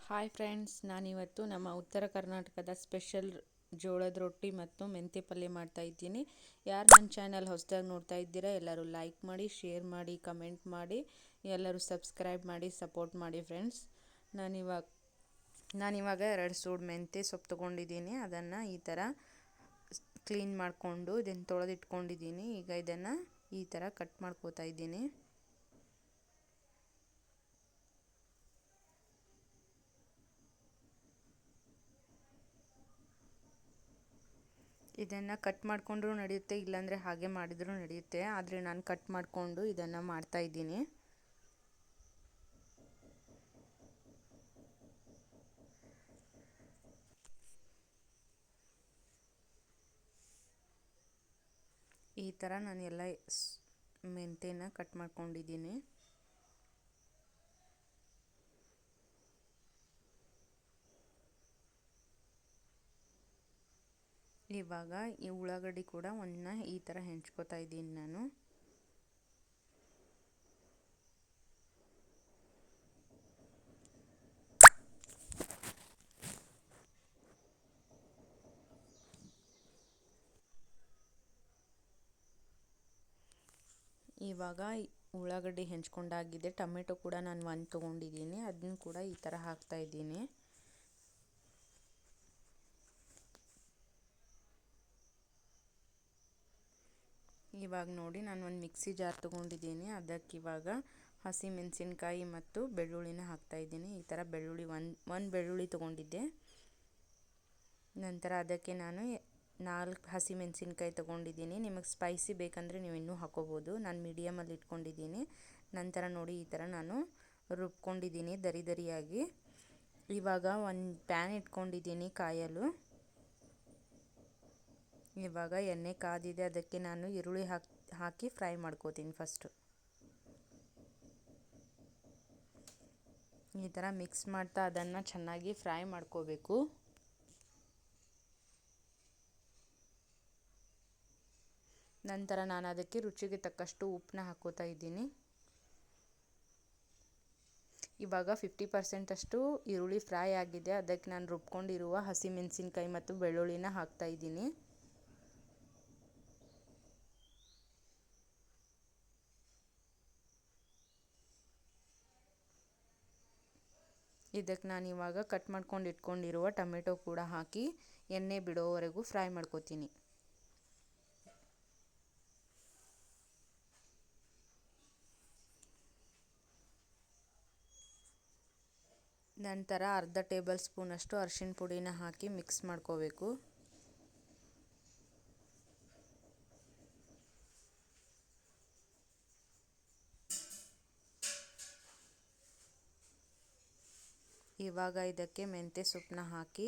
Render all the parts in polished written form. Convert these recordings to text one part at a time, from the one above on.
Hi friends, ನಾನಿವತ್ತು ನಮ್ಮ ಉತ್ತರ ಕರ್ನಾಟಕದ ಸ್ಪೆಷಲ್ ಜೋಳದ ರೊಟ್ಟಿ ಮತ್ತು ಮೆಂತ್ಯ ಪಲ್ಯ ಮಾಡ್ತಾ ಇದ್ದೀನಿ. ಯಾರು ನನ್ನ ಚಾನಲ್ ಹೊಸದಾಗಿ ನೋಡ್ತಾ ಇದ್ದೀರಾ ಎಲ್ಲರೂ ಲೈಕ್ ಮಾಡಿ, ಶೇರ್ ಮಾಡಿ, ಕಮೆಂಟ್ ಮಾಡಿ, ಎಲ್ಲರೂ ಸಬ್ಸ್ಕ್ರೈಬ್ ಮಾಡಿ ಸಪೋರ್ಟ್ ಮಾಡಿ ಫ್ರೆಂಡ್ಸ್. ನಾನಿವಾಗ 2 ಸೂಡು ಮೆಂತ್ಯ ಸೊಪ್ಪು ತೊಗೊಂಡಿದ್ದೀನಿ. ಅದನ್ನು ಈ ಥರ ಕ್ಲೀನ್ ಮಾಡಿಕೊಂಡು ಇದನ್ನು ತೊಳೆದಿಟ್ಕೊಂಡಿದ್ದೀನಿ. ಈಗ ಇದನ್ನು ಈ ಥರ ಕಟ್ ಮಾಡ್ಕೋತಾ ಇದ್ದೀನಿ. ಇದನ್ನು ಕಟ್ ಮಾಡಿಕೊಂಡ್ರೂ ನಡೆಯುತ್ತೆ, ಇಲ್ಲಾಂದರೆ ಹಾಗೆ ಮಾಡಿದರೂ ನಡೆಯುತ್ತೆ. ಆದರೆ ನಾನು ಕಟ್ ಮಾಡಿಕೊಂಡು ಇದನ್ನು ಮಾಡ್ತಾಯಿದ್ದೀನಿ. ಈ ಥರ ನಾನು ಎಲ್ಲ ಮೆಂತ್ಯನ ಕಟ್ ಮಾಡ್ಕೊಂಡಿದ್ದೀನಿ. ಇವಾಗ ಈ ಉಳ್ಳಾಗಡ್ಡಿ ಕೂಡ ಈ ಥರ ಹೆಂಚ್ಕೋತಾ ಇದ್ದೀನಿ ನಾನು. ಇವಾಗ ಉಳ್ಳಾಗಡ್ಡಿ ಹೆಂಚ್ಕೊಂಡಾಗಿದೆ. ಟೊಮೆಟೊ ಕೂಡ ನಾನು 1 ತೊಗೊಂಡಿದ್ದೀನಿ. ಅದನ್ನು ಕೂಡ ಈ ಥರ ಹಾಕ್ತಾ ಇದ್ದೀನಿ. ಇವಾಗ ನೋಡಿ, ನಾನು ಒಂದು ಮಿಕ್ಸಿ ಜಾರ್ ತೊಗೊಂಡಿದ್ದೀನಿ. ಅದಕ್ಕಿವಾಗ ಹಸಿ ಮೆಣಸಿನ್ಕಾಯಿ ಮತ್ತು ಬೆಳ್ಳುಳ್ಳಿನ ಹಾಕ್ತಾಯಿದ್ದೀನಿ. ಈ ಥರ ಬೆಳ್ಳುಳ್ಳಿ ಒಂದು ಬೆಳ್ಳುಳ್ಳಿ ತೊಗೊಂಡಿದ್ದೆ. ನಂತರ ಅದಕ್ಕೆ ನಾನು 4 ಹಸಿ ಮೆಣಸಿನ್ಕಾಯಿ ತೊಗೊಂಡಿದ್ದೀನಿ. ನಿಮಗೆ ಸ್ಪೈಸಿ ಬೇಕಂದರೆ ನೀವು ಇನ್ನೂ ಹಾಕೋಬೋದು. ನಾನು ಮೀಡಿಯಮಲ್ಲಿ ಇಟ್ಕೊಂಡಿದ್ದೀನಿ. ನಂತರ ನೋಡಿ, ಈ ಥರ ನಾನು ರುಬ್ಕೊಂಡಿದ್ದೀನಿ ದರಿಯಾಗಿ. ಇವಾಗ ಒಂದು ಪ್ಯಾನ್ ಇಟ್ಕೊಂಡಿದ್ದೀನಿ ಕಾಯಲು. ಇವಾಗ ಎಣ್ಣೆ ಕಾದಿದೆ. ಅದಕ್ಕೆ ನಾನು ಈರುಳ್ಳಿ ಹಾಕಿ ಫ್ರೈ ಮಾಡ್ಕೋತೀನಿ ಫಸ್ಟು. ಈ ಥರ ಮಿಕ್ಸ್ ಮಾಡ್ತಾ ಅದನ್ನು ಚೆನ್ನಾಗಿ ಫ್ರೈ ಮಾಡ್ಕೋಬೇಕು. ನಂತರ ನಾನು ಅದಕ್ಕೆ ರುಚಿಗೆ ತಕ್ಕಷ್ಟು ಉಪ್ಪನ್ನ ಹಾಕೋತಾ ಇದ್ದೀನಿ. ಇವಾಗ 50% ಅಷ್ಟು ಈರುಳ್ಳಿ ಫ್ರೈ ಆಗಿದೆ. ಅದಕ್ಕೆ ನಾನು ರುಬ್ಕೊಂಡಿರುವ ಹಸಿ ಮೆಣಸಿನ್ಕಾಯಿ ಮತ್ತು ಬೆಳ್ಳುಳ್ಳಿನ ಹಾಕ್ತಾ ಇದ್ದೀನಿ. ಇದಕ್ಕೆ ನಾನು ಇವಾಗ ಕಟ್ ಮಾಡ್ಕೊಂಡು ಇಟ್ಕೊಂಡಿರುವ ಟೊಮೆಟೊ ಕೂಡ ಹಾಕಿ ಎಣ್ಣೆ ಬಿಡೋವರೆಗೂ ಫ್ರೈ ಮಾಡ್ಕೋತೀನಿ. ನಂತರ ಅರ್ಧ ಟೇಬಲ್ ಸ್ಪೂನಷ್ಟು ಅರಿಶಿನ ಪುಡಿನ ಹಾಕಿ ಮಿಕ್ಸ್ ಮಾಡ್ಕೋಬೇಕು. ಇವಾಗ ಇದಕ್ಕೆ ಮೆಂತ್ಯ ಸೊಪ್ಪನ್ನ ಹಾಕಿ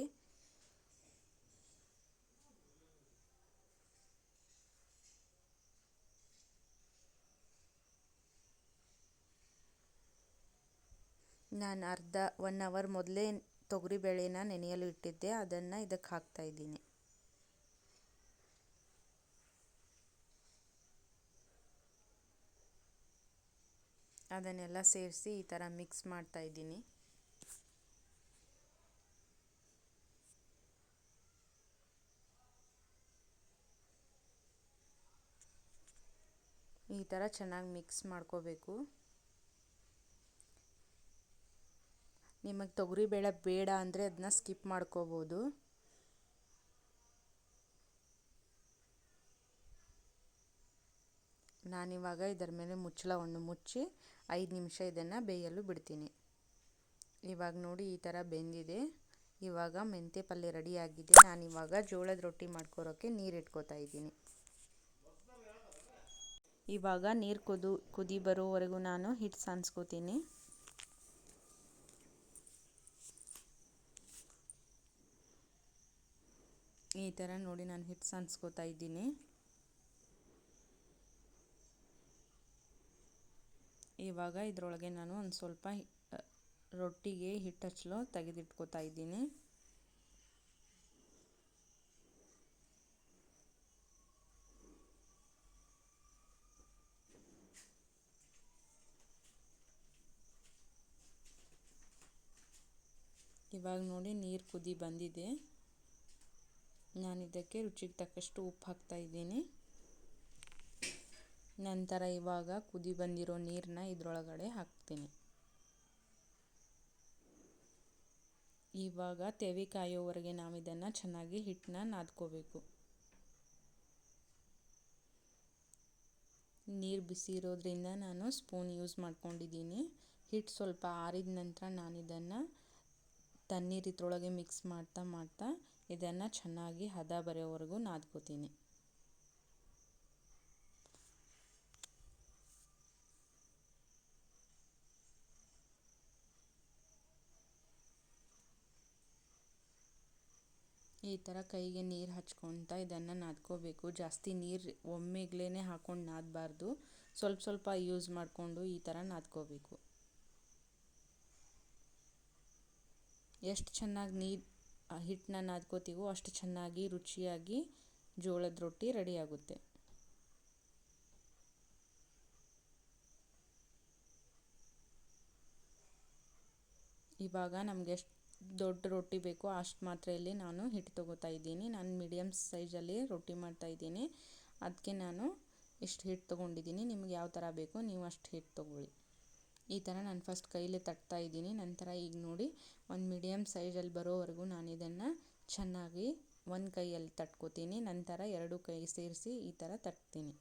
ನಾನು 1 ಅವರ್ ಮೊದಲೇ ತೊಗರಿಬೇಳೆನ ನೆನೆಯಲು ಇಟ್ಟಿದ್ದೆ. ಅದನ್ನು ಇದಕ್ಕೆ ಹಾಕ್ತಾ ಇದ್ದೀನಿ. ಅದನ್ನೆಲ್ಲ ಸೇರಿಸಿ ಈ ಥರ ಮಿಕ್ಸ್ ಮಾಡ್ತಾ ಇದ್ದೀನಿ. ಈ ಥರ ಚೆನ್ನಾಗಿ ಮಿಕ್ಸ್ ಮಾಡ್ಕೋಬೇಕು. ನಿಮಗೆ ತೊಗರಿಬೇಳೆ ಬೇಡ ಅಂದರೆ ಅದನ್ನ ಸ್ಕಿಪ್ ಮಾಡ್ಕೋಬೋದು. ನಾನಿವಾಗ ಇದರ ಮೇಲೆ ಮುಚ್ಚಳವನ್ನು ಮುಚ್ಚಿ 5 ನಿಮಿಷ ಇದನ್ನು ಬೇಯಲು ಬಿಡ್ತೀನಿ. ಇವಾಗ ನೋಡಿ, ಈ ಥರ ಬೆಂದಿದೆ. ಇವಾಗ ಮೆಂತ್ಯ ಪಲ್ಯ ರೆಡಿಯಾಗಿದೆ. ನಾನಿವಾಗ ಜೋಳದ ರೊಟ್ಟಿ ಮಾಡ್ಕೊಳೋಕ್ಕೆ ನೀರು ಇಟ್ಕೋತಾ ಇದ್ದೀನಿ. ಇವಾಗ ನೀರು ಕುದಿ ಬರೋವರೆಗೂ ನಾನು ಹಿಟ್ಟು ಸಾನ್ಸ್ಕೋತೀನಿ. ಈ ಥರ ನೋಡಿ, ನಾನು ಹಿಟ್ಟು ಸಾನ್ಸ್ಕೋತಾ ಇದ್ದೀನಿ. ಇವಾಗ ಇದರೊಳಗೆ ನಾನು ಒಂದು ಸ್ವಲ್ಪ ರೊಟ್ಟಿಗೆ ಹಿಟ್ಟು ಹಚ್ಚಲು ತೆಗೆದಿಟ್ಕೋತಾ ಇದ್ದೀನಿ. ಇವಾಗ ನೋಡಿ ನೀರು ಕುದಿ ಬಂದಿದೆ. ನಾನು ಇದಕ್ಕೆ ರುಚಿಗೆ ತಕ್ಕಷ್ಟು ಉಪ್ಪು ಹಾಕ್ತಾ ಇದ್ದೀನಿ. ನಂತರ ಇವಾಗ ಕುದಿ ಬಂದಿರೋ ನೀರನ್ನ ಇದರೊಳಗಡೆ ಹಾಕ್ತೀನಿ. ಇವಾಗ ತೆವಿ ಕಾಯೋವರೆಗೆ ನಾವು ಇದನ್ನು ಚೆನ್ನಾಗಿ ಹಿಟ್ಟನ್ನ ನಾದ್ಕೋಬೇಕು. ನೀರು ಬಿಸಿ ಇರೋದ್ರಿಂದ ನಾನು ಸ್ಪೂನ್ ಯೂಸ್ ಮಾಡ್ಕೊಂಡಿದ್ದೀನಿ. ಹಿಟ್ಟು ಸ್ವಲ್ಪ ಆರಿದ ನಂತರ ನಾನು ಇದನ್ನು ತಣ್ಣೀರಿದ್ರೊಳಗೆ ಮಿಕ್ಸ್ ಮಾಡ್ತಾ ಇದನ್ನು ಚೆನ್ನಾಗಿ ಹದ ಬರೋವರೆಗೂ ನಾದ್ಕೋತೀನಿ. ಈ ಥರ ಕೈಗೆ ನೀರು ಹಚ್ಕೊತಾ ಇದನ್ನು ನಾದ್ಕೋಬೇಕು. ಜಾಸ್ತಿ ನೀರು ಒಮ್ಮೆಗ್ಲೇ ಹಾಕ್ಕೊಂಡು ನಾದಬಾರ್ದು. ಸ್ವಲ್ಪ ಸ್ವಲ್ಪ ಯೂಸ್ ಮಾಡಿಕೊಂಡು ಈ ಥರ ನಾದ್ಕೋಬೇಕು. ಎಷ್ಟು ಚೆನ್ನಾಗಿ ಹಿಟ್ಟನ್ನ ನಾದ್ಕೋತೀವೋ ಅಷ್ಟು ಚೆನ್ನಾಗಿ ರುಚಿಯಾಗಿ ಜೋಳದ ರೊಟ್ಟಿ ರೆಡಿಯಾಗುತ್ತೆ. ಇವಾಗ ನಮಗೆ ಎಷ್ಟು ದೊಡ್ಡ ರೊಟ್ಟಿ ಬೇಕೋ ಅಷ್ಟು ಮಾತ್ರೆಯಲ್ಲಿ ನಾನು ಹಿಟ್ಟು ತೊಗೋತಾ ಇದ್ದೀನಿ. ನಾನು ಮೀಡಿಯಮ್ ಸೈಜಲ್ಲಿ ರೊಟ್ಟಿ ಮಾಡ್ತಾಯಿದ್ದೀನಿ. ಅದಕ್ಕೆ ನಾನು ಇಷ್ಟು ಹಿಟ್ಟು ತೊಗೊಂಡಿದ್ದೀನಿ. ನಿಮ್ಗೆ ಯಾವ ಥರ ಬೇಕೋ ನೀವು ಅಷ್ಟು ಹಿಟ್ಟು ತೊಗೊಳ್ಳಿ. ಈ ಥರ ನಾನು ಫಸ್ಟ್ ಕೈಲೇ ತಟ್ತಾ ಇದ್ದೀನಿ. ನಂತರ ಈಗ ನೋಡಿ ಒಂದು ಮೀಡಿಯಮ್ ಸೈಜಲ್ಲಿ ಬರೋವರೆಗೂ ನಾನು ಇದನ್ನು ಚೆನ್ನಾಗಿ ಒಂದು ಕೈಯಲ್ಲಿ ತಟ್ಕೋತೀನಿ. ನಂತರ ಎರಡು ಕೈ ಸೇರಿಸಿ ಈ ಥರ ತಟ್ತೀನಿ.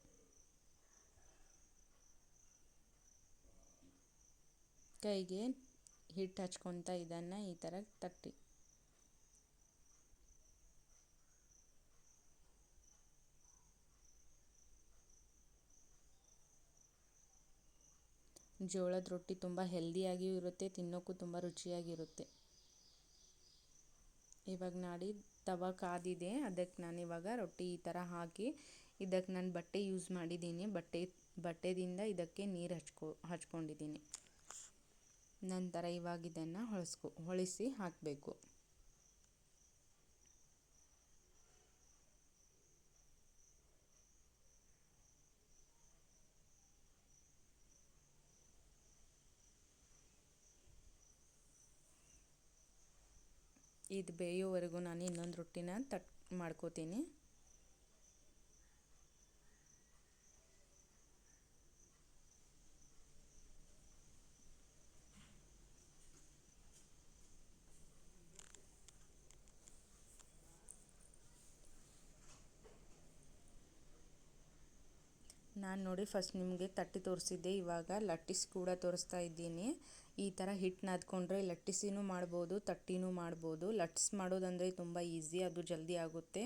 ಕೈಗೆ ಹಿಟ್ಟು ಹಚ್ಕೊತಾ ಇದನ್ನು ಈ ಥರ ತಟ್ಟಿ. ಜೋಳದ ರೊಟ್ಟಿ ತುಂಬ ಹೆಲ್ದಿಯಾಗಿಯೂ ಇರುತ್ತೆ, ತಿನ್ನೋಕ್ಕೂ ತುಂಬ ರುಚಿಯಾಗಿರುತ್ತೆ. ಇವಾಗ ನೋಡಿ ತವ ಕಾದಿದೆ. ಅದಕ್ಕೆ ನಾನು ಇವಾಗ ರೊಟ್ಟಿ ಈ ಥರ ಹಾಕಿ ಇದಕ್ಕೆ ನಾನು ಬಟ್ಟೆ ಯೂಸ್ ಮಾಡಿದ್ದೀನಿ. ಬಟ್ಟೆದಿಂದ ಇದಕ್ಕೆ ನೀರು ಹಚ್ಕೊಂಡಿದ್ದೀನಿ. ನಂತರ ಇವಾಗ ಇದನ್ನು ಹೊಳಿಸಿ ಹಾಕಬೇಕು. ಇದು ಬೇಯೋವರೆಗೂ ನಾನು ಇನ್ನೊಂದು ರೊಟ್ಟಿನ ಮಾಡ್ಕೋತೀನಿ. ನಾನು ನೋಡಿ ಫಸ್ಟ್ ನಿಮಗೆ ತಟ್ಟಿ ತೋರಿಸಿದ್ದೆ. ಇವಾಗ ಲಟ್ಟಿಸಿ ಕೂಡ ತೋರಿಸ್ತಾ ಇದ್ದೀನಿ. ಈ ಥರ ಹಿಟ್ಟು ನಾದ್ಕೊಂಡ್ರೆ ಲಟ್ಟಿಸಿನೂ ಮಾಡ್ಬೋದು, ತಟ್ಟಿನೂ ಮಾಡ್ಬೋದು. ಲಟ್ಟಿಸಿ ಮಾಡೋದಂದರೆ ತುಂಬ ಈಸಿ, ಅದು ಜಲ್ದಿ ಆಗುತ್ತೆ,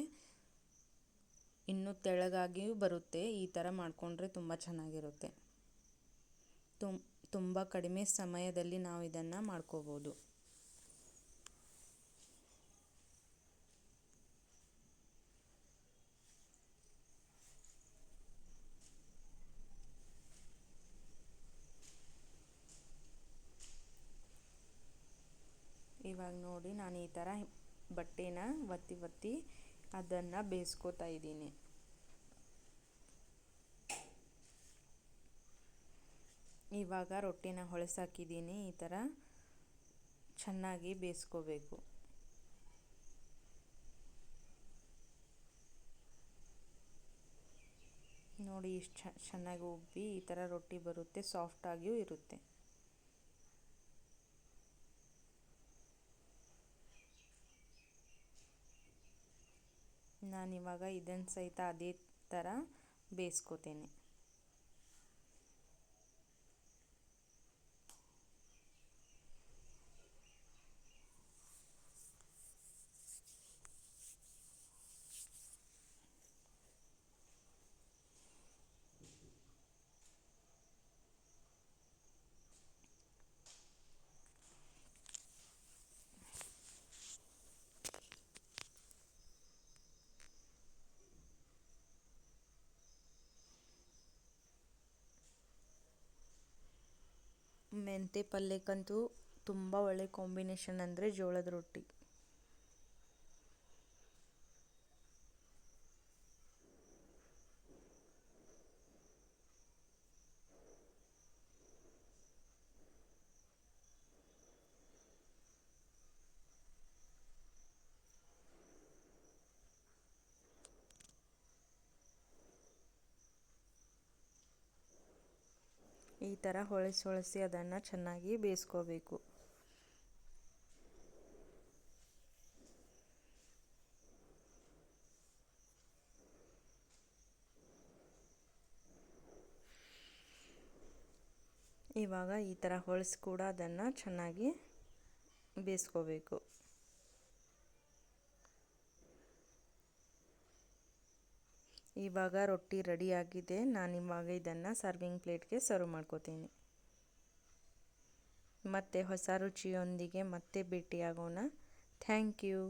ಇನ್ನೂ ತೆಳ್ಳಗಾಗಿಯೂ ಬರುತ್ತೆ. ಈ ಥರ ಮಾಡಿಕೊಂಡ್ರೆ ತುಂಬ ಚೆನ್ನಾಗಿರುತ್ತೆ. ತುಂಬ ಕಡಿಮೆ ಸಮಯದಲ್ಲಿ ನಾವು ಇದನ್ನು ಮಾಡ್ಕೋಬೋದು. ಇವಾಗ ನೋಡಿ ನಾನು ಈ ಥರ ಬಟ್ಟೆನ ಒತ್ತಿ ಅದನ್ನು ಬೇಯಿಸ್ಕೋತಾ ಇದ್ದೀನಿ. ಇವಾಗ ರೊಟ್ಟಿನ ಹೊಳಸಾಕಿದ್ದೀನಿ. ಈ ಥರ ಚೆನ್ನಾಗಿ ಬೇಯಿಸ್ಕೋಬೇಕು. ನೋಡಿ ಇಷ್ಟು ಚೆನ್ನಾಗಿ ಉಬ್ಬಿ ಈ ಥರ ರೊಟ್ಟಿ ಬರುತ್ತೆ, ಸಾಫ್ಟಾಗಿಯೂ ಇರುತ್ತೆ. ನಾನಿವಾಗ ಇದನ್ನು ಸಹಿತ ಅದೇ ಥರ ಬೇಯಿಸ್ಕೋತೇನೆ. ಮೆಂತ್ಯ ಪಲ್ಯಕ್ಕಂತೂ ತುಂಬ ಒಳ್ಳೆ ಕಾಂಬಿನೇಷನ್ ಅಂದರೆ ಜೋಳದ ರೊಟ್ಟಿ. ಥರ ಹೊಳಿಸಿ ಅದನ್ನು ಚೆನ್ನಾಗಿ ಬೇಯಿಸ್ಕೋಬೇಕು. ಇವಾಗ ಈ ಥರ ಹೊಳಿಸಿ ಕೂಡ ಅದನ್ನು ಚೆನ್ನಾಗಿ ಬೇಯಿಸ್ಕೋಬೇಕು. ಇವಾಗ ರೊಟ್ಟಿ ರೆಡಿಯಾಗಿದೆ. ನಾನು ಇವಾಗ ಇದನ್ನು ಸರ್ವಿಂಗ್ ಪ್ಲೇಟ್ಗೆ ಸರ್ವ್ ಮಾಡ್ಕೋತೀನಿ. ಮತ್ತೆ ಹೊಸ ರುಚಿಯೊಂದಿಗೆ ಮತ್ತೆ ಭೇಟಿಯಾಗೋಣ. Thank you.